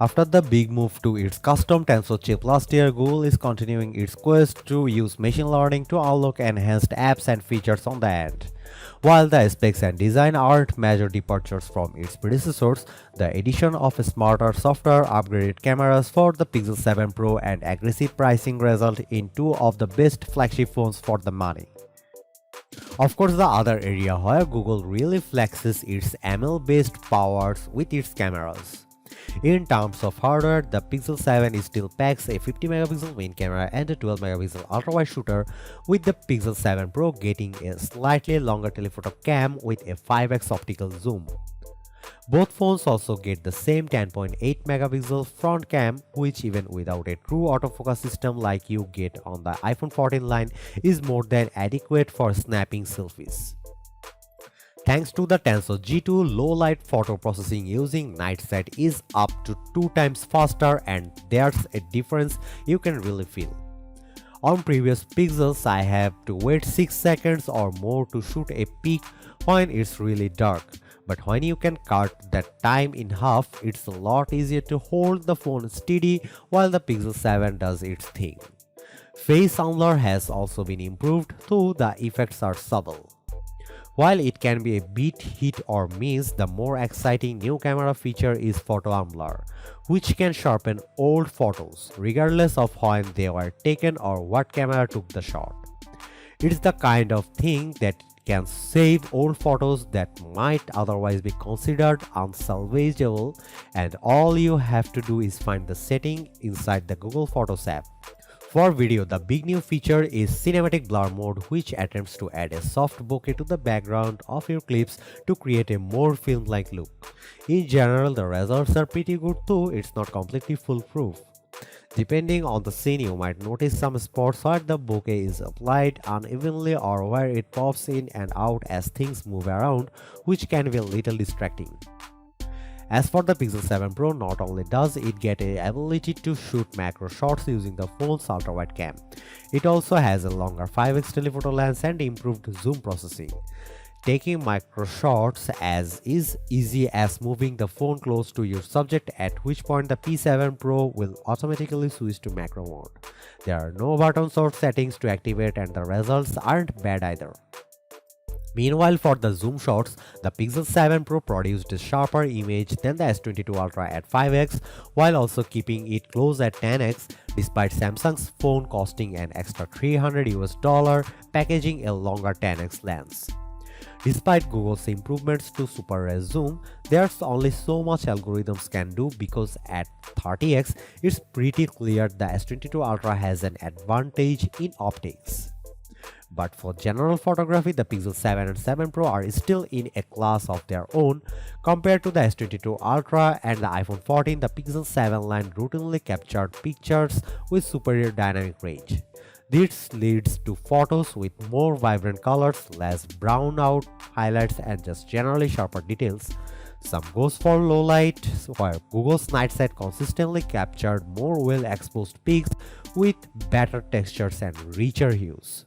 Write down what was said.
After the big move to its custom Tensor chip last year, Google is continuing its quest to use machine learning to unlock enhanced apps and features on the end. While the specs and design aren't major departures from its predecessors, the addition of smarter software, upgraded cameras for the Pixel 7 Pro, and aggressive pricing result in two of the best flagship phones for the money. Of course, the other area where Google really flexes its ML-based powers with its cameras. In terms of hardware, the Pixel 7 still packs a 50MP main camera and a 12MP ultra-wide shooter, with the Pixel 7 Pro getting a slightly longer telephoto cam with a 5x optical zoom. Both phones also get the same 10.8MP front cam, which even without a true autofocus system like you get on the iPhone 14 line is more than adequate for snapping selfies. Thanks to the Tensor G2, low-light photo processing using night sight is up to 2 times faster, and there's a difference you can really feel. On previous Pixels, I have to wait 6 seconds or more to shoot a pic when it's really dark. But when you can cut that time in half, it's a lot easier to hold the phone steady while the Pixel 7 does its thing. Face unblur has also been improved, though the effects are subtle. While it can be a bit hit or miss, the more exciting new camera feature is photo unblur, which can sharpen old photos, regardless of when they were taken or what camera took the shot. It's the kind of thing that can save old photos that might otherwise be considered unsalvageable, and all you have to do is find the setting inside the Google Photos app. For video, the big new feature is Cinematic Blur Mode, which attempts to add a soft bokeh to the background of your clips to create a more film-like look. In general, the results are pretty good, though it's not completely foolproof. Depending on the scene, you might notice some spots where the bokeh is applied unevenly or where it pops in and out as things move around, which can be a little distracting. As for the Pixel 7 Pro, not only does it get the ability to shoot macro shots using the phone's ultra-wide cam, it also has a longer 5x telephoto lens and improved zoom processing. Taking micro shots is easy as moving the phone close to your subject, at which point the P7 Pro will automatically switch to macro mode. There are no buttons or settings to activate, and the results aren't bad either. Meanwhile, for the zoom shots, the Pixel 7 Pro produced a sharper image than the S22 Ultra at 5x, while also keeping it close at 10x, despite Samsung's phone costing an extra $300 packaging a longer 10x lens. Despite Google's improvements to Super Res Zoom, there's only so much algorithms can do, because at 30x, it's pretty clear the S22 Ultra has an advantage in optics. But for general photography, the Pixel 7 and 7 Pro are still in a class of their own. Compared to the S22 Ultra and the iPhone 14, the Pixel 7 line routinely captured pictures with superior dynamic range. This leads to photos with more vibrant colors, less brown out highlights, and just generally sharper details. Some goes for low light, where Google's night sight consistently captured more well-exposed pics with better textures and richer hues.